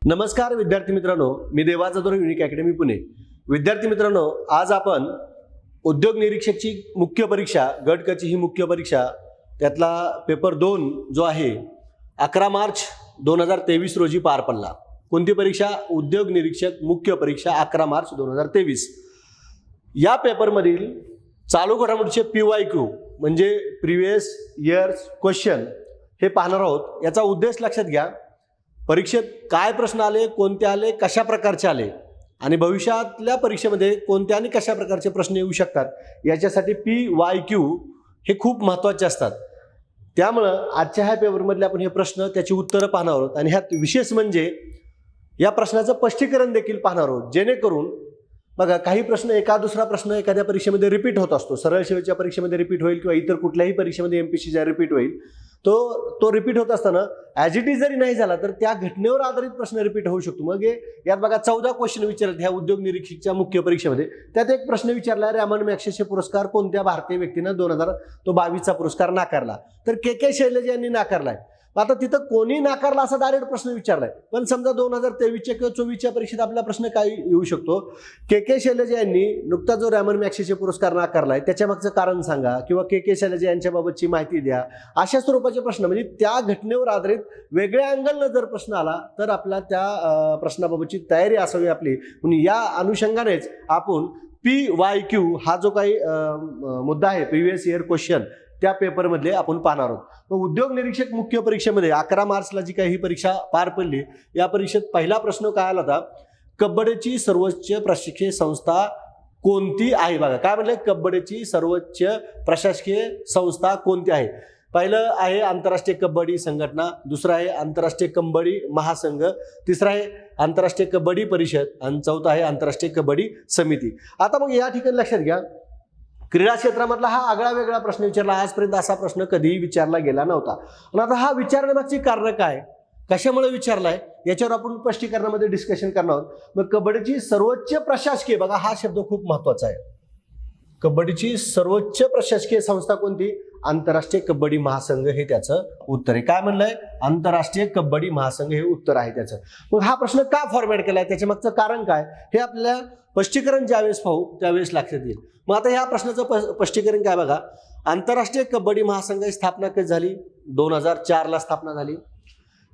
नमस्कार विद्यार्थी मित्रांनो, मी देवा जाधव, युनिक अकॅडमी पुणे. विद्यार्थी मित्रांनो, आज आपण उद्योग निरीक्षकची मुख्य परीक्षा, गट क ची ही मुख्य परीक्षा, त्यातला पेपर 2 जो आहे 11 मार्च 2023 रोजी पार पडला. कोणती परीक्षा? उद्योग निरीक्षक मुख्य परीक्षा 11 मार्च 2023. या पेपरमधील चालू घडामोडीचे PYQ म्हणजे प्रिव्हियस इयर्स क्वेश्चन हे पाहणार आहोत. याचा उद्देश लक्षात घ्या. परीक्षेत काय प्रश्न आले, कोणते आले, कशा प्रकारचे आले आणि भविष्यातल्या परीक्षेमध्ये कोणत्या आणि कशा प्रकारचे प्रश्न येऊ शकतात, याच्यासाठी PYQ हे खूप महत्त्वाचे असतात. त्यामुळं आजच्या ह्या पेपरमधले आपण हे प्रश्न, त्याची उत्तरं पाहणार आहोत आणि ह्यात विशेष म्हणजे या प्रश्नाचं स्पष्टीकरण देखील पाहणार आहोत. जेणेकरून बघा, काही प्रश्न, दुसरा प्रश्न एखाद्या परीक्षेमध्ये रिपीट होत असतो. सरळ सेवेच्या परीक्षेमध्ये रिपीट होईल किंवा इतर कुठल्याही परीक्षेमध्ये MPSCच्या रिपीट होईल. तो रिपीट होत असताना ॲज इट इज जरी नाही झाला तर त्या घटनेवर आधारित प्रश्न रिपीट होऊ शकतो. मग यात बघा 14 क्वेश्चन विचारले ह्या उद्योग निरीक्षकच्या मुख्य परीक्षेमध्ये. त्यात एक प्रश्न विचारला, रॅमन मॅग्सेसे पुरस्कार कोणत्या भारतीय व्यक्तीनं 2022चा पुरस्कार नाकारला? तर के शैलजा यांनी नाकारलाय. आता तिथं कोणी नाकारला असा डायरेक्ट प्रश्न विचारलाय. पण समजा 2023च्या किंवा 24च्या परीक्षेत आपला प्रश्न काय येऊ शकतो, के शैलजा यांनी नुकता जो रॅमन मॅग्सेसे पुरस्कार नाकारलाय त्याच्या मागचं कारण सांगा, किंवा के शैलजा यांच्याबाबतची माहिती द्या. अशा स्वरूपाचे प्रश्न, म्हणजे त्या घटनेवर आधारित वेगळ्या अँगलनं जर प्रश्न आला तर आपला त्या प्रश्नाबाबतची तयारी असावी आपली. म्हणून या अनुषंगानेच आपण PYQ हा जो काही मुद्दा आहे, प्रिव्हियस इयर क्वेश्चन, त्या पेपरमधले आपण पाहणार आहोत. मग उद्योग निरीक्षक मुख्य परीक्षेमध्ये 11 मार्चला जी काही ही परीक्षा पार पडली, या परीक्षेत पहिला प्रश्न काय आला होता, कबड्डीची सर्वोच्च प्रशासकीय संस्था कोणती आहे? बघा काय म्हणलंय, कबड्डीची सर्वोच्च प्रशासकीय संस्था कोणती आहे? पहिलं आहे आंतरराष्ट्रीय कबड्डी संघटना, दुसरं आहे आंतरराष्ट्रीय कबड्डी महासंघ, तिसरं आहे आंतरराष्ट्रीय कबड्डी परिषद आणि चौथा आहे आंतरराष्ट्रीय कबड्डी समिती. आता मग या ठिकाणी लक्षात घ्या, क्रीडा क्षेत्रामधला हा आगळा वेगळा प्रश्न विचारला. आजपर्यंत असा प्रश्न कधीही विचारला गेला नव्हता. आणि आता हा विचारण्यामागची कारण काय, कशामुळे विचारलाय, याच्यावर आपण स्पष्टीकरणामध्ये डिस्कशन करणार आहोत. मग कबड्डीची सर्वोच्च प्रशासकीय, बघा हा शब्द खूप महत्वाचा आहे. कबड्डीची सर्वोच्च प्रशासकीय संस्था कोणती? आंतरराष्ट्रीय कबड्डी महासंघ हे त्याचं उत्तर आहे. काय म्हणलंय? आंतरराष्ट्रीय कबड्डी महासंघ हे उत्तर आहे त्याचं. मग हा प्रश्न का फॉर्मॅट केलाय, त्याच्या मागचं कारण काय, हे आपल्याला स्पष्टीकरण ज्यावेळेस पाहू त्यावेळेस लक्षात येईल. मग आता ह्या प्रश्नाचं स्पष्टीकरण काय बघा, आंतरराष्ट्रीय कबड्डी महासंघाची स्थापना कधी झाली? 2004ला स्थापना झाली.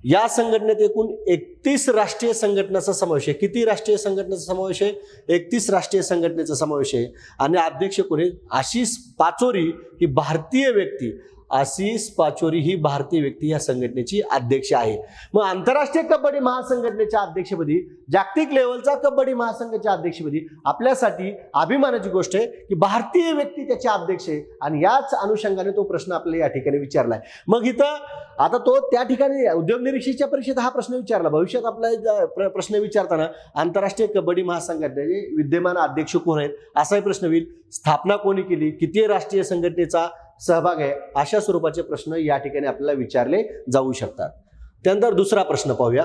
या संघटनेत एकूण 31 राष्ट्रीय संघटनांचा समावेश आहे. किती राष्ट्रीय संघटनेचा समावेश आहे? 31 राष्ट्रीय संघटनेचा समावेश आहे. आणि अध्यक्ष कोणी? आशिष पाचोरी ही भारतीय व्यक्ती, आशिष पाचोरी ही भारतीय व्यक्ती या संघटनेची अध्यक्ष आहे. मग आंतरराष्ट्रीय कबड्डी महासंघटनेच्या अध्यक्षपदी, जागतिक लेवलचा कबड्डी महासंघाच्या अध्यक्षपदी आपल्यासाठी अभिमानाची गोष्ट आहे की भारतीय व्यक्ती त्याचे अध्यक्ष आहे. आणि याच अनुषंगाने तो प्रश्न आपल्याला या ठिकाणी विचारलाय. मग इथं आता तो त्या ठिकाणी उद्योग निरीक्षकच्या परीक्षेत हा प्रश्न विचारला. भविष्यात आपला प्रश्न विचारताना आंतरराष्ट्रीय कबड्डी महासंघटनेचे विद्यमान अध्यक्ष कोण आहेत असाही प्रश्न होईल. स्थापना कोणी केली, किती राष्ट्रीय संघटनेचा सहभाग आहे, अशा स्वरूपाचे प्रश्न या ठिकाणी आपल्याला विचारले जाऊ शकतात. त्यानंतर दुसरा प्रश्न पाहूया.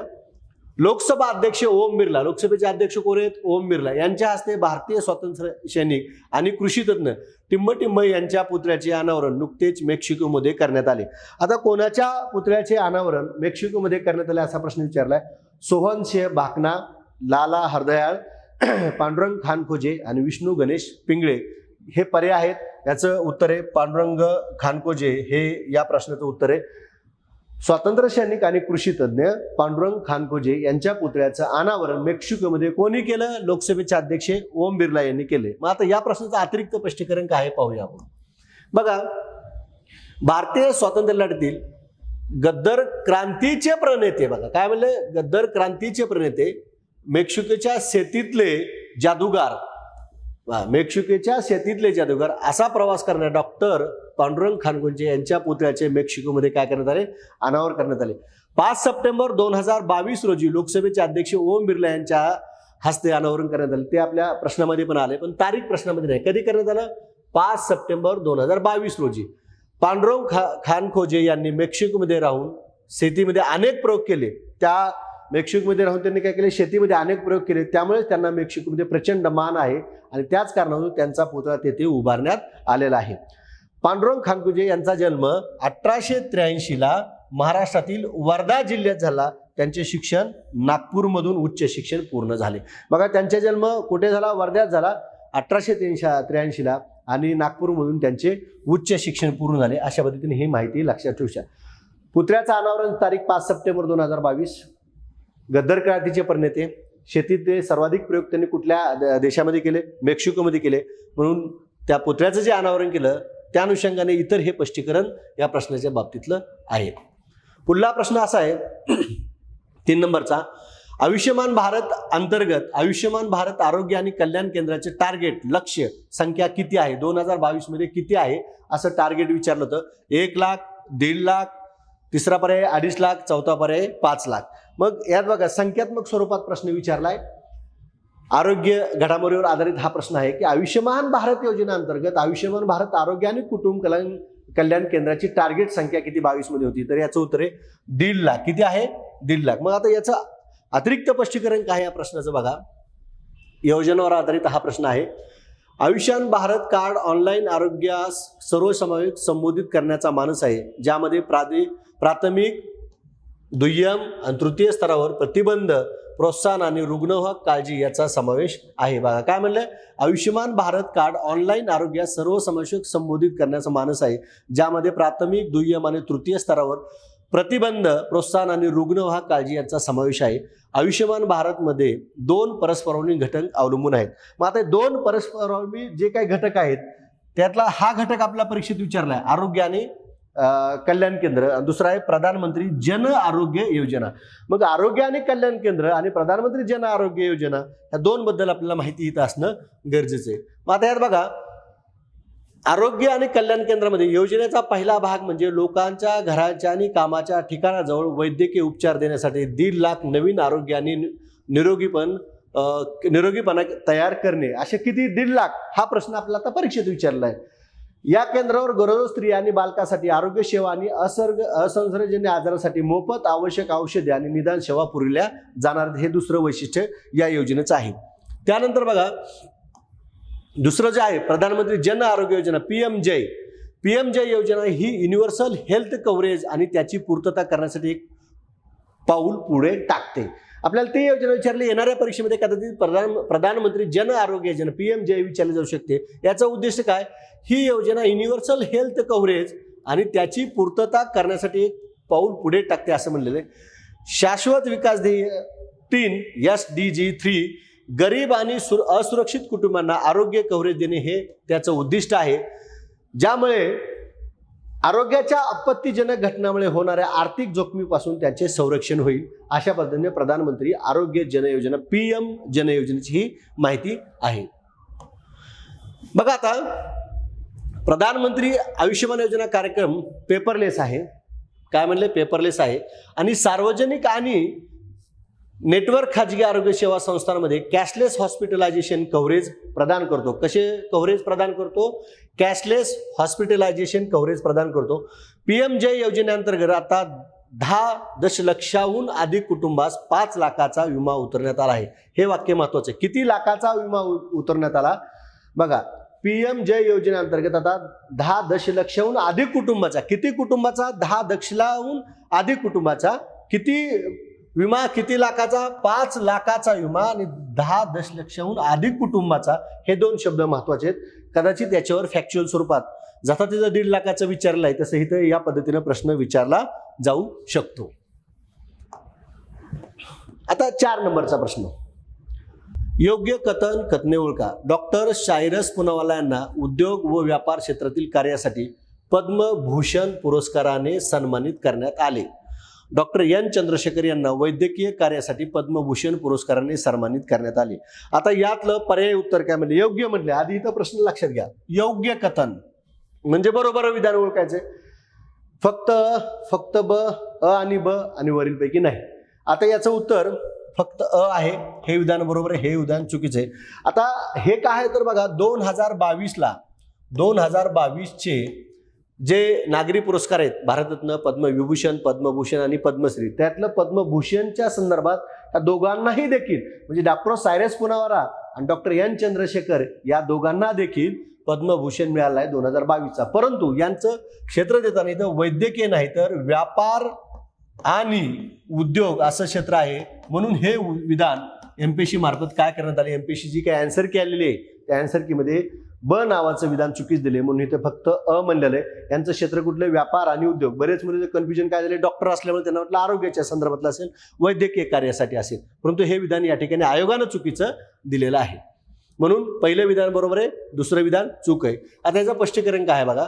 लोकसभा अध्यक्ष ओम बिर्ला, लोकसभेचे अध्यक्ष कोण आहेत? ओम बिर्ला. यांच्या हस्ते भारतीय स्वातंत्र्य सैनिक आणि कृषी तज्ञ टिंब यांच्या पुतळ्याचे अनावरण नुकतेच मेक्सिकोमध्ये करण्यात आले. आता कोणाच्या पुतळ्याचे अनावरण मेक्सिकोमध्ये करण्यात आले असा प्रश्न विचारलाय. सोहन शेह भाकना, लाला हरदयाळ, पांडुरंग खानखोजे आणि विष्णू गणेश पिंगळे हे पर्याय आहेत. याचं उत्तर आहे पांडुरंग खानखोजे, हे या प्रश्नाचं उत्तर आहे. स्वातंत्र्य सैनिक आणि कृषी तज्ञ पांडुरंग खानखोजे यांच्या पुतळ्याचं अनावरण मेक्सिकोमध्ये कोणी केलं? लोकसभेचे अध्यक्ष ओम बिर्ला यांनी केले. मग आता या प्रश्नाचं अतिरिक्त स्पष्टीकरण काय पाहूया आपण. बघा, भारतीय स्वातंत्र्य लढ्यातील गद्दर क्रांतीचे प्रणेते, बघा काय म्हणले, गद्दर क्रांतीचे प्रणेते, मेक्सिकोच्या शेतीतले जादूगार, मेक्सिकोच्या शेतीतले जादूगार असा प्रवास करणारे डॉक्टर पांडुरंग खानखोजे यांच्या पुतळ्याचे मेक्सिकोमध्ये काय करण्यात आले? अनावर करण्यात आले. 5 सप्टेंबर 2022 रोजी लोकसभेचे अध्यक्ष ओम बिर्ला यांच्या हस्ते अनावरण करण्यात आले. ते आपल्या प्रश्नामध्ये पण आले, पण तारीख प्रश्नामध्ये नाही. कधी करण्यात आलं? 5 सप्टेंबर 2022 रोजी. पांडुरंग खानखोजे यांनी मेक्सिकोमध्ये राहून शेतीमध्ये अनेक प्रयोग केले. त्या मेक्सिकोमध्ये राहून त्यांनी काय केले? शेतीमध्ये अनेक प्रयोग केले. त्यामुळे त्यांना मेक्सिकोमध्ये प्रचंड मान आहे आणि त्याच कारणावरून त्यांचा पुतळा तेथे उभारण्यात आलेला आहे. पांडुरंग खानखोजे यांचा जन्म 1883 ला महाराष्ट्रातील वर्धा जिल्ह्यात झाला. त्यांचे शिक्षण नागपूरमधून उच्च शिक्षण पूर्ण झाले. बघा, त्यांचा जन्म कुठे झाला? वर्ध्यात झाला 1883ला आणि नागपूरमधून त्यांचे उच्च शिक्षण पूर्ण झाले. अशा पद्धतीने ही माहिती लक्षात ठेवूया. पुतळ्याचं अनावरण तारीख 5 सप्टेंबर 2022. गद्दर क्रांतीचे प्रणेते. शेतीचे सर्वाधिक प्रयोग त्यांनी कुठल्या देशामध्ये केले? मेक्सिकोमध्ये केले. म्हणून त्या पुतळ्याचं जे अनावरण केलं त्या अनुषंगाने इतर हे स्पष्टीकरण या प्रश्नाच्या बाबतीतलं आहे. पुढला प्रश्न असा आहे 3 नंबरचा. आयुष्यमान भारत अंतर्गत आयुष्यमान भारत आरोग्य आणि कल्याण केंद्राचे टार्गेट लक्ष्य संख्या किती आहे? 2022 मध्ये किती आहे असं टार्गेट विचारलं होतं. 1 लाख, 1.5 लाख, तिसरा पर्याय 2.5 लाख, चौथा पर्याय 5 लाख. मग यात बघा, संख्यात्मक स्वरूपात प्रश्न विचारलाय. आरोग्य घडामोडीवर आधारित हा प्रश्न आहे की आयुष्यमान भारत योजनेअंतर्गत आयुष्यमान भारत आरोग्य आणि कुटुंब कल्याण केंद्राची टार्गेट संख्या किती 22 मध्ये होती? तर याचं उत्तर आहे 1.5 लाख. किती आहे? 1.5 लाख. मग आता याचं अतिरिक्त स्पष्टीकरण काय या प्रश्नाचं बघा. योजनेवर आधारित हा प्रश्न आहे. आयुष्यमान भारत कार्ड ऑनलाईन आरोग्यास सर्वसमावेशक संबोधित करण्याचा मानस आहे, ज्यामध्ये प्राथमिक, दुय्यम आणि तृतीय स्तरावर प्रतिबंध, प्रोत्साहन आणि रुग्णवाहक काळजी याचा समावेश आहे. बघा काय म्हणलंय? आयुष्यमान भारत कार्ड ऑनलाईन आरोग्यास सर्वसमावेशक संबोधित करण्याचा मानस आहे, ज्यामध्ये प्राथमिक, दुय्यम आणि तृतीय स्तरावर प्रतिबंध, प्रोत्साहन आणि रुग्णवाहक काळजी यांचा समावेश आहे. आयुष्यमान भारतमध्ये 2 परस्परावलंबी घटक अवलंबून आहेत. मग आता 2 परस्परावलंबी जे काही घटक आहेत त्यातला हा घटक आपल्या परीक्षेत विचारलाय, आरोग्य आणि कल्याण केंद्र. दुसरा आहे प्रधानमंत्री जन आरोग्य योजना. मग आरोग्य आणि कल्याण केंद्र आणि प्रधानमंत्री जन आरोग्य योजना या 2 बद्दल आपल्याला माहिती इथं असणं गरजेचं आहे. मग आता यात बघा, आरोग्य आणि कल्याण केंद्रामध्ये योजनेचा पहिला भाग म्हणजे लोकांच्या घराच्या आणि कामाच्या ठिकाणाजवळ वैद्यकीय उपचार देण्यासाठी 1.5 लाख नवीन आरोग्य आणि निरोगीपणा तयार करणे. असे किती? 1.5 लाख. हा प्रश्न आपल्याला आता परीक्षेत विचारला आहे. या केंद्रावर गरोदर स्त्री आणि बालकासाठी आरोग्य सेवा आणि असंसर्गजन्य आजारासाठी मोफत आवश्यक औषधे आणि निदान सेवा पुरविल्या जाणार. हे दुसरं वैशिष्ट्य या योजनेचं आहे. त्यानंतर बघा, दुसरं जे आहे प्रधानमंत्री जन आरोग्य योजना पीएमजे योजना ही युनिव्हर्सल हेल्थ कव्हरेज आणि त्याची पूर्तता करण्यासाठी एक पाऊल पुढे टाकते. आपल्याला ती योजना विचारली येणाऱ्या परीक्षेमध्ये कदाचित प्रधानमंत्री जन आरोग्य योजना पीएमजे विचारली जाऊ शकते. याचा उद्देश काय? ही योजना युनिव्हर्सल हेल्थ कव्हरेज आणि त्याची पूर्तता करण्यासाठी एक पाऊल पुढे टाकते असं म्हणलेलं आहे. शाश्वत विकास ध्येय 3 SDG 3 गरीब आणि असुरक्षित कुटुंबांना आरोग्य कव्हरेज देणे हे त्याचं उद्दिष्ट आहे, ज्यामुळे आरोग्याच्या आपत्तीजनक घटनामुळे होणाऱ्या आर्थिक जोखमीपासून त्याचे संरक्षण होईल. अशा पद्धतीने प्रधानमंत्री आरोग्य जन योजना PM जन योजनेची ही माहिती आहे. बघा आता, प्रधानमंत्री आयुष्यमान योजना कार्यक्रम पेपरलेस आहे. काय म्हणले? पेपरलेस आहे आणि सार्वजनिक आणि नेटवर्क खाजगी आरोग्य सेवा संस्थांमध्ये कॅशलेस हॉस्पिटलायझेशन कव्हरेज प्रदान करतो. कसे कव्हरेज प्रदान करतो? कॅशलेस हॉस्पिटलायझेशन कव्हरेज प्रदान करतो. पीएमजे योजनेअंतर्गत आता 10 दशलक्षाहून अधिक कुटुंबास 5 लाखाचा विमा उतरण्यात आला आहे. हे वाक्य महत्वाचं आहे. किती लाखाचा विमा उतरण्यात आला? बघा, पीएमजे योजनेअंतर्गत आता 10 दशलक्षाहून अधिक कुटुंबाचा, किती कुटुंबाचा? 10 दशलक्षाहून अधिक कुटुंबाचा किती विमा? किती लाखाचा? 5 लाखाचा विमा आणि 10 दशलक्षाहून अधिक कुटुंबाचा. हे 2 शब्द महत्वाचे आहेत. कदाचित याच्यावर फॅक्च्युअल स्वरूपात जसा तिचं 1.5 लाखाचं विचारलं आहे तसं इथं या पद्धतीने प्रश्न विचारला जाऊ शकतो. आता 4 नंबरचा प्रश्न, योग्य कथने ओळखा. डॉक्टर सायरस पुनावाला यांना उद्योग व व्यापार क्षेत्रातील कार्यासाठी पद्मभूषण पुरस्काराने सन्मानित करण्यात आले. डॉक्टर एन चंद्रशेखर यांना वैद्यकीय कार्यासाठी पद्मभूषण पुरस्काराने सन्मानित करण्यात आले. आता यातलं पर्याय उत्तर काय म्हणले? योग्य म्हणले. आधी इथं प्रश्न लक्षात घ्या. योग्य कथन म्हणजे बरोबर विधान ओळखायचे. फक्त ब, अ आणि ब आणि वरीलपैकी नाही. आता याचं उत्तर फक्त अ आहे. हे विधान बरोबर आहे, हे विधान चुकीचं आहे. आता हे काय आहे तर बघा, 2022चे जे नागरी पुरस्कार आहेत भारतरत्न, पद्मविभूषण, पद्मभूषण आणि पद्मश्री, त्यातलं पद्मभूषणच्या संदर्भात या दोघांनाही देखील म्हणजे डॉक्टर सायरस पुनावाला आणि डॉक्टर एन चंद्रशेखर या दोघांना देखील पद्मभूषण मिळाला आहे 2022चा. परंतु यांचं क्षेत्र देताना इथं वैद्यकीय नाही तर व्यापार आणि उद्योग असं क्षेत्र आहे. म्हणून हे विधान एमपीएससी मार्फत काय करण्यात आले, एमपीएससी जी काय आन्सर की आलेली आहे त्या आन्सर की मध्ये ब नावाचं विधान चुकीच दिले, म्हणून इथे फक्त अ म्हणलेलं आहे. यांचं क्षेत्र कुठलं, व्यापार आणि उद्योग. बरेच मुले कन्फ्युजन काय झाले, डॉक्टर असल्यामुळे त्यांना वाटलं आरोग्याच्या संदर्भातलं असेल, वैद्यकीय कार्यासाठी असेल, परंतु हे विधान या ठिकाणी आयोगानं चुकीचं दिलेलं आहे. म्हणून पहिलं विधान बरोबर आहे, दुसरं विधान चूक आहे. आता याचं स्पष्टीकरण काय आहे बघा.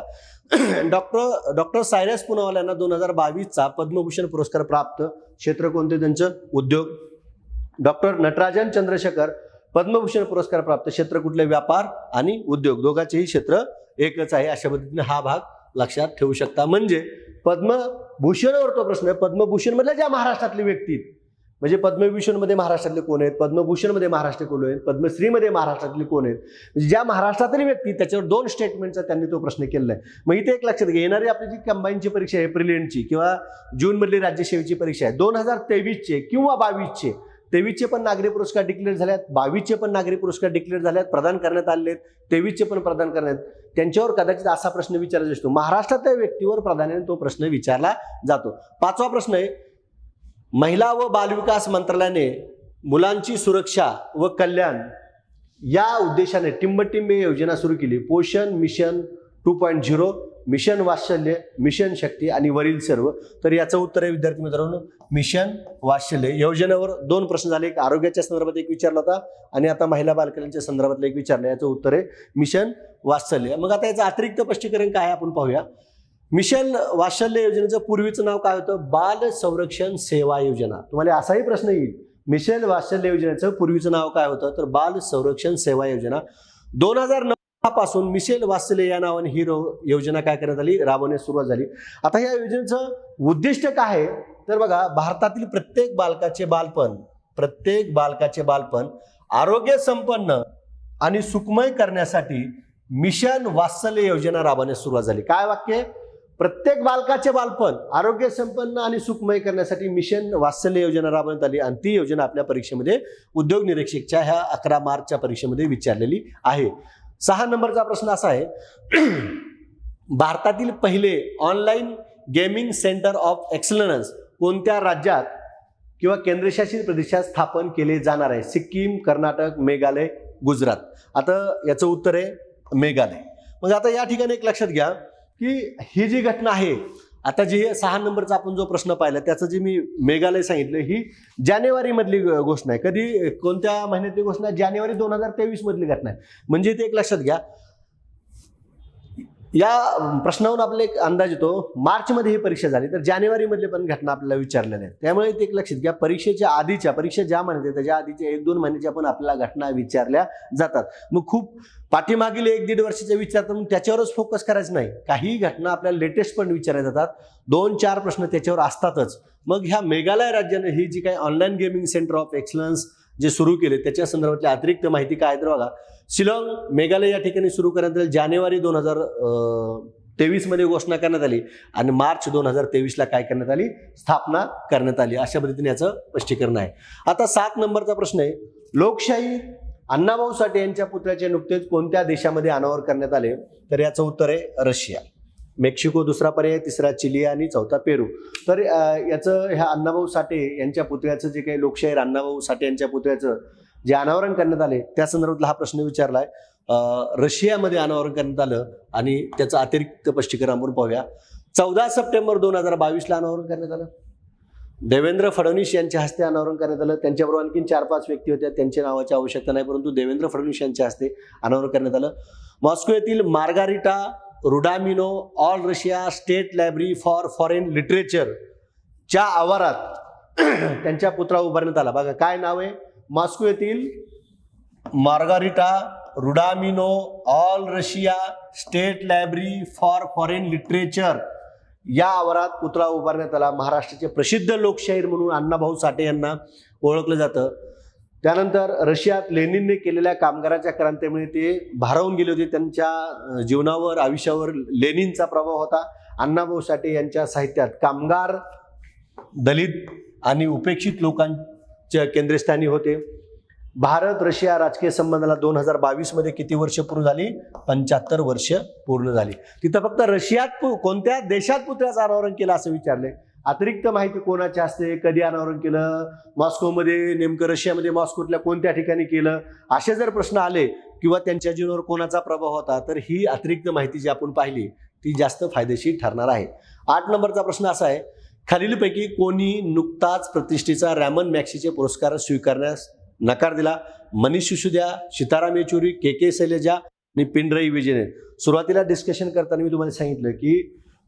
डॉक्टर सायरस पुनावाला यांना 2022चा पद्मभूषण पुरस्कार प्राप्त, क्षेत्र कोणते त्यांचं, उद्योग. डॉक्टर नटराजन चंद्रशेखर पद्मभूषण पुरस्कार प्राप्त, क्षेत्र कुठले, व्यापार आणि उद्योग. दोघांचेही क्षेत्र एकच आहे. अशा पद्धतीने हा भाग लक्षात ठेवू शकता. म्हणजे पद्मभूषणावर तो प्रश्न आहे, पद्मभूषण मधल्या ज्या महाराष्ट्रातली व्यक्ती, म्हणजे पद्मविभूषण मध्ये महाराष्ट्रातले कोण आहेत, पद्मभूषण मध्ये महाराष्ट्र कोण आहेत, पद्मश्री मध्ये महाराष्ट्रातले कोण आहेत, म्हणजे ज्या महाराष्ट्रातली व्यक्ती, त्याच्यावर 2 स्टेटमेंटचा त्यांनी तो प्रश्न केलेला आहे. मग इथे एक लक्षात घ्या, येणारी आपली जी कंबाईनची परीक्षा आहे प्रिलियमची किंवा जून मधली राज्यसेवेची परीक्षा आहे 2023चे किंवा 22चे, 23चे पण नागरी पुरस्कार डिक्लेअर झाल्यात, 22चे पण नागरी पुरस्कार डिक्लेअर झाल्यात, प्रदान करण्यात आले आहेत, 23चे पण प्रदान करण्यात. त्यांच्यावर कदाचित असा प्रश्न विचारला जातो, महाराष्ट्रातल्या व्यक्तीवर प्राधान्याने तो प्रश्न विचारला जातो. 5वा प्रश्न आहे, महिला व बालविकास मंत्रालयाने मुलांची सुरक्षा व कल्याण या उद्देशाने टिंबटिंब योजना सुरू केली. पोषण मिशन 2.0, मिशन वात्सल्य, मिशन शक्ती आणि वरील सर्व. तर याचं उत्तर आहे विद्यार्थी मित्रांनो, मिशन वात्सल्य. योजनेवर 2 प्रश्न झाले, एक आरोग्याच्या संदर्भात एक विचारला होता आणि आता महिला बालकल्याणच्या संदर्भातलं एक विचारलं. याचं उत्तर आहे मिशन वात्सल्य. मग आता याचं अतिरिक्त स्पष्टीकरण काय आपण पाहूया. मिशन वात्सल्य योजनेचं पूर्वीचं नाव काय होतं, बाल संरक्षण सेवा योजना. तुम्हाला असाही प्रश्न येईल, मिशन वात्सल्य योजनेचं पूर्वीचं नाव काय होतं, तर बाल संरक्षण सेवा योजना. 2009 पासून मिशन वात्सल्य या नावाने ही योजना काय करण्यात आली, राबवण्यास सुरुवात झाली. आता या योजनेचं उद्दिष्ट काय आहे, तर बघा, भारतातील प्रत्येक बालकाचे बालपण आरोग्य संपन्न आणि सुखमय करण्यासाठी मिशन वात्सल्य योजना राबवण्यास सुरुवात झाली. काय वाक्य, प्रत्येक बालकाचे बालपण आरोग्य संपन्न आणि सुखमय करण्यासाठी मिशन वात्सल्य योजना राबवण्यात आली आणि ती योजना आपल्या परीक्षेमध्ये उद्योग निरीक्षकच्या ह्या 11 मार्चच्या परीक्षेमध्ये विचारलेली आहे. 6 नंबरचा प्रश्न असा आहे, भारतातील पहिले online gaming centre of excellence कोणत्या राज्यात किंवा केंद्रशासित प्रदेशात स्थापन केले जाणार आहे, सिक्कीम, कर्नाटक, मेघालय, गुजरात. आता याचं उत्तर आहे मेघालय. मग आता या ठिकाणी एक लक्षात घ्या की ही जी घटना आहे, आता जी 6 नंबरचा आपण जो प्रश्न पाहिला त्याचं जे मी मेघालय सांगितलं, ही जानेवारी मधली घोषणा आहे. कधी, कोणत्या महिन्यातली घोषणा आहे, जानेवारी 2023 मधली घटना आहे. म्हणजे ते एक लक्षात घ्या. या प्रश्नावरून आपल्याला एक अंदाज येतो, मार्च मध्ये ही परीक्षा झाली तर जानेवारी मधले पण घटना आपल्याला विचारलेल्या आहेत. त्यामुळे ते एक लक्षात घ्या, परीक्षेच्या आधीच्या, परीक्षा ज्या महिन्यात त्याच्या आधीच्या 1-2 महिन्याच्या पण आपल्याला घटना विचारल्या जातात. मग खूप पाठीमागील 1-1.5 वर्षाच्या विचारतात, मग त्याच्यावरच फोकस करायचं नाही. काही घटना आपल्याला लेटेस्ट पण विचारल्या जातात, 2-4 प्रश्न त्याच्यावर असतातच. मग ह्या मेघालय राज्याने ही जी काही online gaming centre of excellence जे सुरू केले त्याच्या संदर्भातली अतिरिक्त माहिती काय तर बघा, शिलाँग मेघालय या ठिकाणी सुरू करण्यात आली, जानेवारी 2023 मध्ये घोषणा करण्यात आली आणि मार्च 2023ला काय करण्यात आली, स्थापना करण्यात आली. अशा पद्धतीने याचं स्पष्टीकरण आहे. आता 7 नंबरचा प्रश्न आहे, लोकशाही अण्णाभाऊ साठे यांच्या पुतळ्याचे नुकतेच कोणत्या देशामध्ये अनावर करण्यात आले, तर याचं उत्तर आहे रशिया. मेक्सिको दुसरा पर्याय, तिसरा चिली आणि चौथा पेरू. तर याचं ह्या अण्णाभाऊ साठे यांच्या पुतळ्याचं जे काही लोकशाहीर अण्णाभाऊ साठे यांच्या पुतळ्याचं जे अनावरण करण्यात आले त्या संदर्भातला हा प्रश्न विचारलाय. रशियामध्ये अनावरण करण्यात आलं आणि त्याचं अतिरिक्त स्पष्टीकरण आपण पाहूया. 14 सप्टेंबर 2022ला अनावरण करण्यात आलं. देवेंद्र फडणवीस यांच्या हस्ते अनावरण करण्यात आलं. त्यांच्याबरोबर आणखी 4-5 व्यक्ती होत्या, त्यांच्या नावाची आवश्यकता नाही, परंतु देवेंद्र फडणवीस यांच्या हस्ते अनावरण करण्यात आलं. मॉस्को येथील Margarita Rudomino All Russia State Library for Foreign Literature च्या आवारात त्यांच्या पुतळा उभारण्यात आला. बघा काय नाव आहे, मॉस्को येथील Margarita Rudomino All Russia State Library for Foreign Literature या आवारात पुतळा उभारण्यात आला. महाराष्ट्राचे प्रसिद्ध लोकशाहीर म्हणून अण्णाभाऊ साठे यांना ओळखलं जातं. त्यानंतर रशियात लेनिनने केलेल्या कामगाराच्या क्रांतीमुळे ते भारावून गेले होते. त्यांच्या जीवनावर, आयुष्यावर लेनिनचा प्रभाव होता. अण्णाभाऊ साठे यांच्या साहित्यात कामगार, दलित आणि उपेक्षित लोकांच्या केंद्रस्थानी होते. भारत रशिया राजकीय संबंधाला 2022 मध्ये किती वर्ष पूर्ण झाली, 75 वर्ष पूर्ण झाली. तिथं फक्त रशियात कोणत्या देशात पुतळ्याचं अनावरण केलं असं विचारले. अतिरिक्त माहिती कोणाच्या असते, कधी अनावरण केलं, मॉस्कोमध्ये नेमकं रशियामध्ये मॉस्कोतल्या कोणत्या ठिकाणी केलं, असे जर प्रश्न आले किंवा त्यांच्या जीवनावर कोणाचा प्रभाव होता तर ही अतिरिक्त माहिती जी आपण पाहिली ती जास्त फायदेशीर ठरणार आहे. 8 नंबरचा प्रश्न असा आहे, खालीलपैकी कोणी नुकताच प्रतिष्ठेचा रॅमन मॅक्सीचे पुरस्कार स्वीकारण्यास नकार दिला? मनीष सिसोदिया, सीताराम येचुरी, के शैलजा आणि पिनरई विजयने. सुरुवातीला डिस्कशन करताना मी तुम्हाला सांगितलं की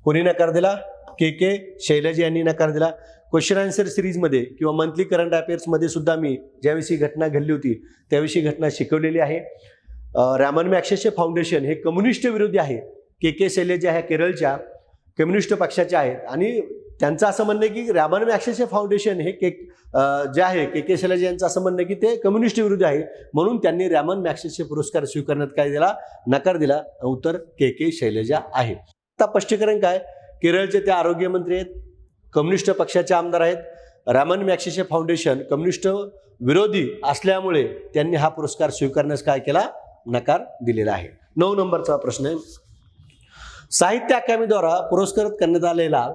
कोणी नकार दिला? के शैलजा यांनी नकार दिला. क्वेश्चन आन्सर सिरीजमध्ये किंवा मंथली करंट अफेअर्समध्ये सुद्धा मी ज्याविषयी घटना घडली होती त्याविषयी घटना शिकवलेली आहे. रॅमन मॅक्सेसे फाउंडेशन हे कम्युनिस्ट विरोधी आहे. के शैलजा ह्या केरळच्या कम्युनिस्ट पक्षाच्या आहेत आणि त्यांचं असं म्हणणं आहे की रॅमन मॅक्सेसे फाउंडेशन हे जे आहे के शैलजा यांचं असं म्हणणं आहे की ते कम्युनिस्ट विरोधी आहे, म्हणून त्यांनी रॅमन मॅक्सेसे पुरस्कार स्वीकारण्यात काय दिला? नकार दिला. उत्तर के शैलजा आहे. आता स्पष्टीकरण काय? केरळचे ते आरोग्य मंत्री आहेत, कम्युनिस्ट पक्षाचे आमदार आहेत. रॅमन मॅक्सेसे फाउंडेशन कम्युनिस्ट विरोधी असल्यामुळे त्यांनी हा पुरस्कार स्वीकारण्यास काय केला? नकार दिलेला आहे. 9 नंबरचा प्रश्न आहे, साहित्य अकादमीद्वारा पुरस्कृत करण्यात आलेला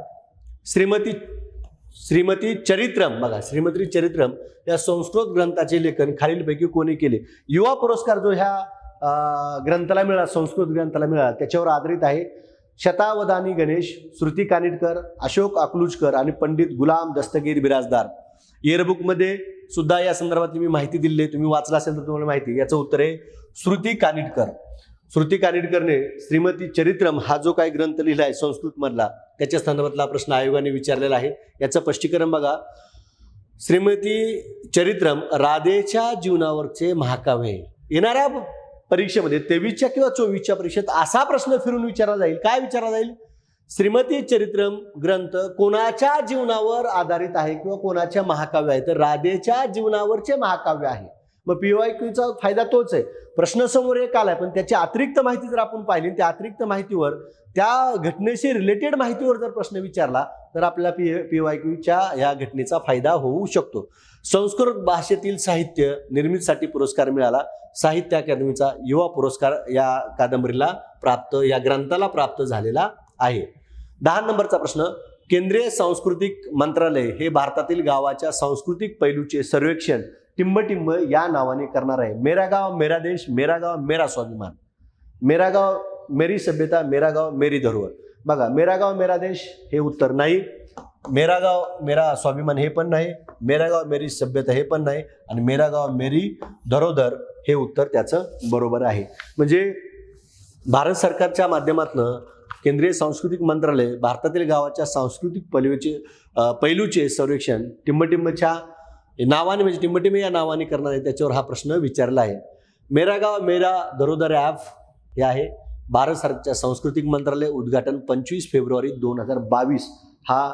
श्रीमती चरित्रम, बघा श्रीमती चरित्रम या संस्कृत ग्रंथाचे लेखन खालीलपैकी कोणी केले? युवा पुरस्कार जो ह्या ग्रंथाला मिळाला, संस्कृत ग्रंथाला मिळाला, त्याच्यावर आधारित आहे. शतावधानी गणेश, श्रुती कानिटकर, अशोक अकलूजकर आणि पंडित गुलाम दस्तगीर बिराजदार. इयरबुकमध्ये सुद्धा या संदर्भात मी माहिती दिली आहे, तुम्ही वाचला असेल तर तुम्हाला माहिती. याचं उत्तर आहे श्रुती कानिटकर. श्रुती कानिटकरने श्रीमती चरित्रम हा जो काही ग्रंथ लिहिला आहे संस्कृत मधला, त्याच्या संदर्भातला प्रश्न आयोगाने विचारलेला आहे. याचं स्पष्टीकरण बघा. श्रीमती चरित्रम राधेच्या जीवनावरचे महाकाव्य आहे. येणाऱ्या परीक्षेमध्ये 23च्या किंवा 24च्या परीक्षेत असा प्रश्न फिरून विचारला जाईल. काय विचारला जाईल? श्रीमती चरित्रम ग्रंथ कोणाच्या जीवनावर आधारित आहे किंवा कोणाच्या महाकाव्य आहे? तर राधेच्या जीवनावरचे महाकाव्य आहे. मग PYQचा फायदा तोच आहे. प्रश्न समोर एक आलाय पण त्याची अतिरिक्त माहिती जर आपण पाहिली, त्या अतिरिक्त माहितीवर, त्या घटनेशी रिलेटेड माहितीवर जर प्रश्न विचारला तर आपल्याला PYQच्या या घटनेचा फायदा होऊ शकतो. संस्कृत भाषेतील साहित्य निर्मितीसाठी पुरस्कार मिळाला. साहित्य अकादमीचा युवा पुरस्कार या कादंबरीला प्राप्त, या ग्रंथाला प्राप्त झालेला आहे. 10 नंबरचा प्रश्न, केंद्रीय सांस्कृतिक मंत्रालय हे भारतातील गावाच्या सांस्कृतिक पैलूचे सर्वेक्षण टिंबटिंब या नावाने करणार आहे. मेरा गाव मेरा देश, मेरा गाव मेरा स्वाभिमान, मेरा गाव मेरी सभ्यता, मेरा गाव मेरी धरोहर. बघा, मेरा गाव मेरा देश हे उत्तर नाही, मेरा गाव मेरा स्वाभिमान हे पण नाही, मेरा गाव मेरी सभ्यता हे पण नाही, आणि मेरा गाव मेरी धरोधर हे उत्तर त्याचं बरोबर आहे. म्हणजे भारत सरकारच्या माध्यमातून केंद्रीय सांस्कृतिक मंत्रालय भारतातील गावाच्या सांस्कृतिक पैलूचे सर्वेक्षण टिंबटिंबच्या नावाने, म्हणजे टिंबटिंब या नावाने करणार आहे. त्याच्यावर हा प्रश्न विचारला आहे. मेरा गाव मेरा धरोधर ॲप हे आहे भारत सरकारच्या सांस्कृतिक मंत्रालय. उद्घाटन 25 फेब्रुवारी 2022. हा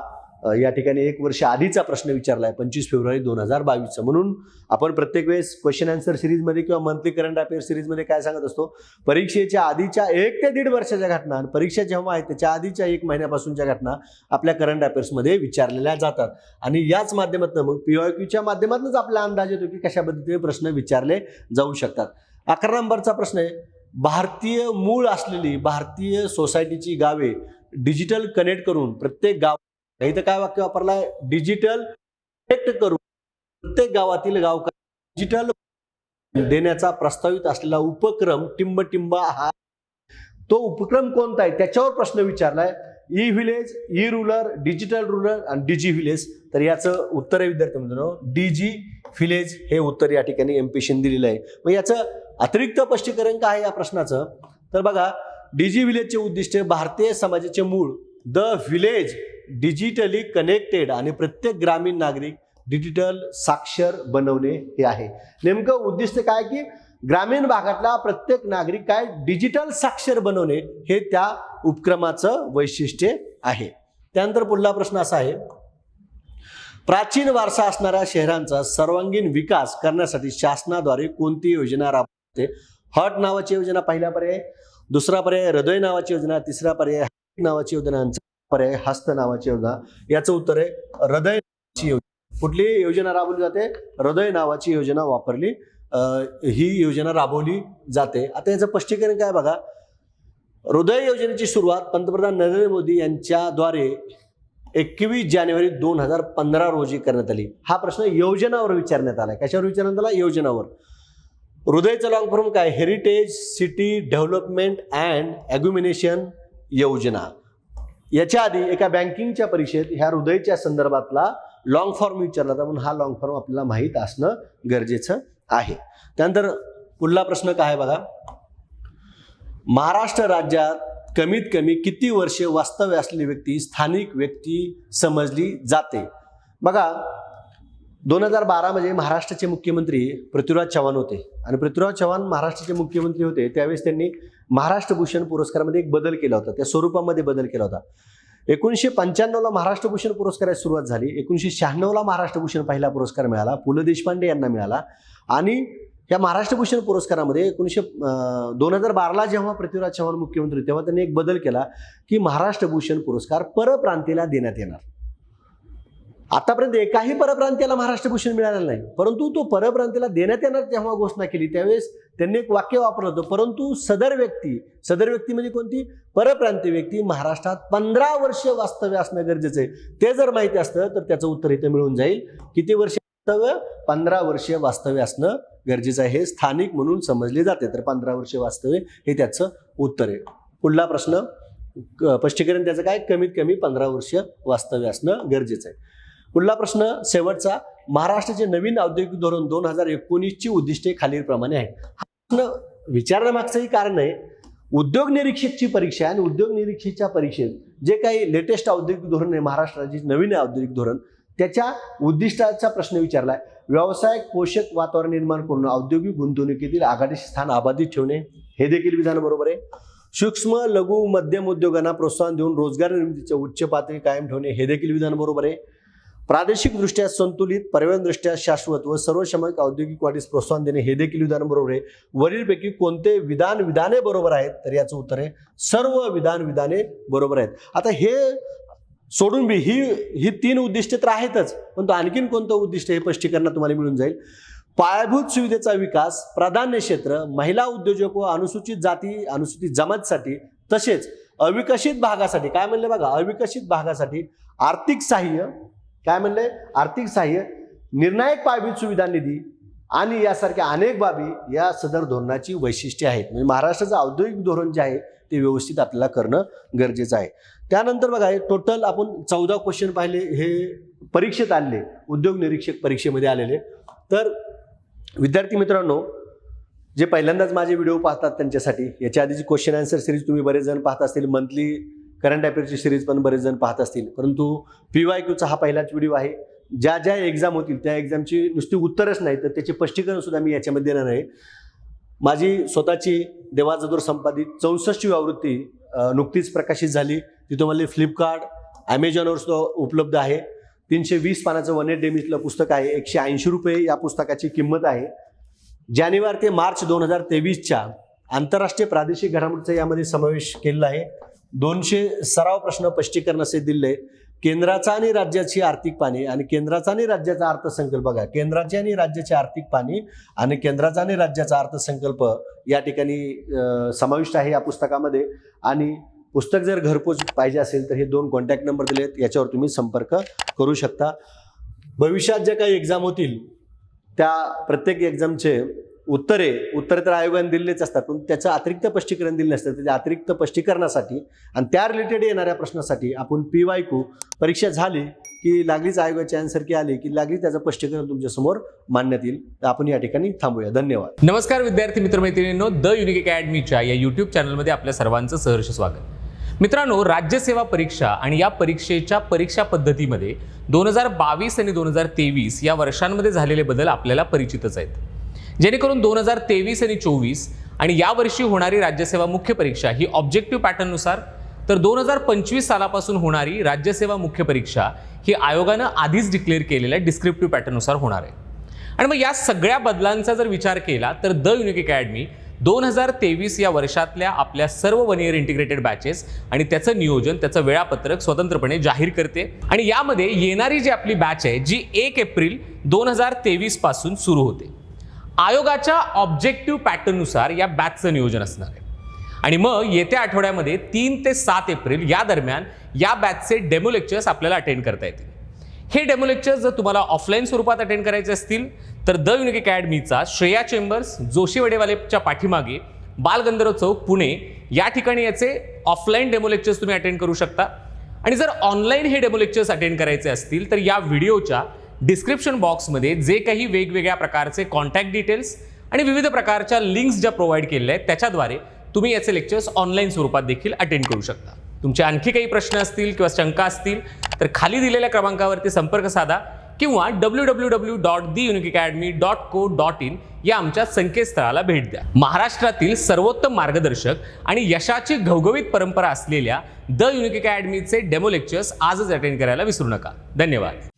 या ठिकाणी 1 वर्ष आधीचा प्रश्न विचारला आहे, 25 फेब्रुवारी 2022चा. म्हणून आपण प्रत्येक वेळेस क्वेश्चन आन्सर सिरीजमध्ये किंवा मंथली करंट अफेअर सिरीजमध्ये काय सांगत असतो? परीक्षेच्या आधीच्या 1 ते 1.5 वर्षाच्या घटना आणि परीक्षा जेव्हा आहे त्याच्या आधीच्या 1 महिन्यापासूनच्या घटना आपल्या करंट अफेअर्समध्ये विचारलेल्या जातात. आणि याच माध्यमातून मग PYQच्या माध्यमातूनच आपला अंदाज येतो की कशा पद्धतीने प्रश्न विचारले जाऊ शकतात. 11 नंबरचा प्रश्न आहे, भारतीय मूळ असलेली भारतीय सोसायटीची गावे डिजिटल कनेक्ट करून प्रत्येक गाव, इथं काय वाक्य वापरलाय? डिजिटल कनेक्ट करून प्रत्येक गावातील गावकऱ्यांना डिजिटल देण्याचा प्रस्तावित असलेला उपक्रम टिंबटिंब हा. तो उपक्रम कोणता आहे त्याच्यावर प्रश्न विचारलाय. E village, e rural, digital rural आणि DG व्हिलेज. तर याचं उत्तर आहे विद्यार्थी मित्रांनो DG व्हिलेज हे उत्तर या ठिकाणी MP दिलेलं आहे. मग याचं अतिरिक्त स्पष्टीकरण काय आहे या प्रश्नाचं? तर बघा, DG व्हिलेजचे उद्दिष्ट भारतीय समाजाचे मूळ द व्हिलेज डिजिटली कनेक्टेड आणि प्रत्येक ग्रामीण नागरिक डिजिटल साक्षर बनवणे हे आहे. नेमकं उद्दिष्ट काय की ग्रामीण भागातला प्रत्येक नागरिक काय डिजिटल साक्षर बनवणे हे त्या उपक्रमाचं वैशिष्ट्य आहे. त्यानंतर पुढला प्रश्न असा आहे, प्राचीन वारसा असणाऱ्या शहरांचा सर्वांगीण विकास करण्यासाठी शासनाद्वारे कोणती योजना राबवते? हट नावाची योजना पहिला पर्याय, दुसरा पर्याय हृदय नावाची योजना, तिसरा पर्याय नावाची योजना, पर्याय हस्त नावाची योजना. याचं उत्तर आहे हृदय नावाची योजना. कुठली योजना राबवली जाते? हृदय नावाची योजना वापरली, ही योजना राबवली जाते. आता याचं स्पष्टीकरण काय बघा, हृदय योजनेची सुरुवात पंतप्रधान नरेंद्र मोदी यांच्याद्वारे 21 जानेवारी 2015 रोजी करण्यात आली. हा प्रश्न योजनावर विचारण्यात आला. कशावर विचारण्यात आला? योजनावर. हृदयचं लॉंग फॉर्म काय? हेरिटेज सिटी डेव्हलपमेंट अँड ॲग्युमिनेशन योजना. याच्या आधी एका बँकिंगच्या परीक्षेत ह्या हृदयच्या संदर्भातला लॉंग फॉर्म विचारला होता, म्हणून हा लॉंग फॉर्म आपल्याला माहीत असणं गरजेचं आहे. त्यानंतर पुढला प्रश्न काय आहे बघा. महाराष्ट्र राज्यात कमीत कमी किती वर्षे वास्तव्य असलेली व्यक्ती स्थानिक व्यक्ती समजली जाते? बघा, 2012 मध्ये महाराष्ट्राचे मुख्यमंत्री पृथ्वीराज चव्हाण होते आणि पृथ्वीराज चव्हाण महाराष्ट्राचे मुख्यमंत्री होते त्यावेळेस त्यांनी महाराष्ट्र भूषण पुरस्कारामध्ये एक बदल केला होता, त्या स्वरूपामध्ये बदल केला होता. 1995ला महाराष्ट्र भूषण पुरस्काराची सुरुवात झाली. 1996ला महाराष्ट्र भूषण पहिला पुरस्कार मिळाला, पु ल देशपांडे यांना मिळाला. आणि या महाराष्ट्र भूषण पुरस्कारामध्ये 2012ला जेव्हा पृथ्वीराज चव्हाण मुख्यमंत्री तेव्हा त्यांनी एक बदल केला की महाराष्ट्र भूषण पुरस्कार परप्रांतीला देण्यात येणार. आतापर्यंत एकाही परप्रांतीयाला महाराष्ट्र भूषण मिळालेलं नाही, परंतु तो परप्रांतीला देण्यात येणार जेव्हा घोषणा केली त्यावेळेस त्यांनी एक वाक्य वापरलं होतं, परंतु सदर व्यक्ती म्हणजे कोणती? परप्रांतीय व्यक्ती महाराष्ट्रात 15 वर्ष वास्तव्य असणं गरजेचं आहे. ते जर माहिती असतं तर त्याचं उत्तर इथे मिळून जाईल. किती वर्ष वास्तव्य? 15 वर्ष वास्तव्य असणं गरजेचं आहे. हे स्थानिक म्हणून समजले जाते, तर 15 वर्ष वास्तव्य हे त्याचं उत्तर आहे. पुढला प्रश्न स्पष्टीकरण त्याचं काय? कमीत कमी 15 वर्ष वास्तव्य असणं गरजेचं आहे. पुढला प्रश्न शेवटचा. महाराष्ट्राचे नवीन औद्योगिक धोरण 2019ची उद्दिष्टे खालीलप्रमाणे आहेत. हा प्रश्न विचारण्यामागचंही कारण आहे, उद्योग निरीक्षकची परीक्षा आणि उद्योग निरीक्षकच्या परीक्षेत जे काही लेटेस्ट औद्योगिक धोरण आहे, महाराष्ट्राचे नवीन औद्योगिक धोरण, त्याच्या उद्दिष्टाचा प्रश्न विचारलाय. व्यावसायिक पोषक वातावरण निर्माण करून औद्योगिक गुंतवणुकीतील आघाडीचे स्थान अबाधित ठेवणे, हे देखील विधान बरोबर आहे. सूक्ष्म लघु मध्यम उद्योगांना प्रोत्साहन देऊन रोजगार निर्मितीच्या उच्च पातळी कायम ठेवणे, हे देखील विधान बरोबर आहे. प्रादेशिकदृष्ट्या संतुलित, पर्यावरणदृष्ट्या शाश्वत व सर्वसमावेशक औद्योगिक वाढीस प्रोत्साहन देणे, हे देखील विधान बरोबर आहे. वरीलपैकी कोणते विधाने बरोबर आहेत? तर याचं उत्तर आहे सर्व विधाने बरोबर आहेत. आता हे सोडून बी ही 3 उद्दिष्टे तर आहेतच, पण तो आणखीन कोणतं उद्दिष्ट हे स्पष्टीकरण तुम्हाला मिळून जाईल. पायाभूत सुविधेचा विकास, प्राधान्य क्षेत्र, महिला उद्योजक व अनुसूचित जाती अनुसूचित जमातीसाठी तसेच अविकसित भागासाठी, काय म्हणले बघा, अविकसित भागासाठी आर्थिक सहाय्य, काय म्हणले, आर्थिक सहाय्य, निर्णायक पायाभूत सुविधा निधी आणि यासारख्या अनेक बाबी या सदर धोरणाची वैशिष्ट्ये आहेत. म्हणजे महाराष्ट्राचं औद्योगिक धोरण जे आहे ते व्यवस्थित आपल्याला करणं गरजेचं आहे. त्यानंतर बघा, टोटल आपण 14 क्वेश्चन पाहिले, हे परीक्षेत आलेले, उद्योग निरीक्षक परीक्षेमध्ये आलेले. तर विद्यार्थी मित्रांनो, जे पहिल्यांदाच माझे व्हिडिओ पाहतात त्यांच्यासाठी, याच्या आधीची क्वेश्चन आन्सर सिरीज तुम्ही बरेच जण पाहत असतील, मंथली करंट अफेअर्सची सिरीज पण बरेच जण पाहत असतील, परंतु PYQचा हा पहिलाच व्हिडिओ आहे. ज्या ज्या एक्झाम होतील त्या एक्झामची नुसती उत्तरच नाही तर त्याचे स्पष्टीकरण सुद्धा मी याच्यामध्ये देणार आहे. माझी स्वतःची देवाचा दूर संपादित 64वी आवृत्ती नुकतीच प्रकाशित झाली. ती तुम्हाला फ्लिपकार्ट, ॲमेझॉनवर सुद्धा उपलब्ध आहे. 320 पानाचं 1 डेमिजलं पुस्तक आहे. 180 रुपये या पुस्तकाची किंमत आहे. जानेवारी ते मार्च 2023च्या आंतरराष्ट्रीय प्रादेशिक घडामोडीचा यामध्ये समावेश केलेला आहे. 200 सराव प्रश्न स्पष्टीकरण असे दिले. केंद्राचा आणि राज्याची आर्थिक पाणी आणि केंद्राचा आणि राज्याचा अर्थसंकल्प, बघा, केंद्राची आणि राज्याची आर्थिक पाणी आणि केंद्राचा आणि राज्याचा अर्थसंकल्प या ठिकाणी समाविष्ट आहे या पुस्तकामध्ये. आणि पुस्तक जर घरपोच पाहिजे असेल तर हे 2 कॉन्टॅक्ट नंबर दिलेत, याच्यावर तुम्ही संपर्क करू शकता. भविष्यात ज्या काही एक्झाम होतील त्या प्रत्येक एक्झामचे उत्तरे तर आयोगाने दिलेलेच असतात, पण त्याचं अतिरिक्त स्पष्टीकरण दिले नसतं. त्याच्या अतिरिक्त स्पष्टीकरणासाठी आणि त्या रिलेटेड येणाऱ्या प्रश्नासाठी आपण PYQ परीक्षा झाली की लागलीच आयोगाची आन्सर की आली की लागली त्याचं स्पष्टीकरण तुमच्यासमोर मांडण्यात येईल. तर आपण या ठिकाणी थांबूया. धन्यवाद. नमस्कार विद्यार्थी मित्रमैत्रिणींनो, द युनिक अकॅडमीच्या या यूट्यूब चॅनलमध्ये आपल्या सर्वांचं सहर्ष स्वागत. मित्रांनो, राज्यसेवा परीक्षा आणि या परीक्षेच्या परीक्षा पद्धतीमध्ये 2022 आणि 2023 या वर्षांमध्ये झालेले बदल आपल्याला परिचितच आहेत. जेणेकरून 2023 आणि 24 आणि यावर्षी होणारी राज्यसेवा मुख्य परीक्षा ही ऑब्जेक्टिव्ह पॅटर्ननुसार, तर 2025 सालापासून होणारी राज्यसेवा मुख्य परीक्षा ही आयोगानं आधीच डिक्लेअर केलेल्या डिस्क्रिप्टिव्ह पॅटर्ननुसार होणार आहे. आणि मग या सगळ्या बदलांचा जर विचार केला तर द युनिक अकॅडमी 2023 या वर्षातल्या आपल्या सर्व 1 इयर इंटिग्रेटेड बॅचेस आणि त्याचं नियोजन, त्याचं वेळापत्रक स्वतंत्रपणे जाहीर करते. आणि यामध्ये येणारी जी आपली बॅच आहे जी 1 एप्रिल 2023 पासून सुरू होते. आयोगाच्या ऑब्जेक्टिव्ह पॅटर्ननुसार या बॅचचं नियोजन असणार आहे. आणि मग येत्या आठवड्यामध्ये 3 ते 7 एप्रिल या दरम्यान या बॅचचे डेमो लेक्चर्स आपल्याला अटेंड करता येतील. हे डेमो लेक्चर्स जर तुम्हाला ऑफलाईन स्वरूपात अटेंड करायचे असतील तर द युनिक अकॅडमीचा श्रेया चेंबर्स जोशी वडेवालेच्या पाठीमागे बालगंधर्व चौक पुणे या ठिकाणी याचे ऑफलाईन डेमो लेक्चर्स तुम्ही अटेंड करू शकता. आणि जर ऑनलाईन हे डेमो लेक्चर्स अटेंड करायचे असतील तर या व्हिडिओच्या डिस्क्रिप्शन बॉक्समध्ये जे काही वेगवेगळ्या प्रकारचे कॉन्टॅक्ट डिटेल्स आणि विविध प्रकारच्या लिंक्स ज्या प्रोव्हाइड केलेल्या आहेत त्याच्याद्वारे तुम्ही याचे लेक्चर्स ऑनलाईन स्वरूपात देखील अटेंड करू शकता. तुमचे आणखी काही प्रश्न असतील किंवा शंका असतील तर खाली दिलेल्या क्रमांकावरती संपर्क साधा किंवा www.theuniqueacademy.co.in या आमच्या संकेतस्थळाला भेट द्या. महाराष्ट्रातील सर्वोत्तम मार्गदर्शक आणि यशाची घवघवीत परंपरा असलेल्या द युनिक अकॅडमीचे डेमो लेक्चर्स आजच अटेंड करायला विसरू नका. धन्यवाद.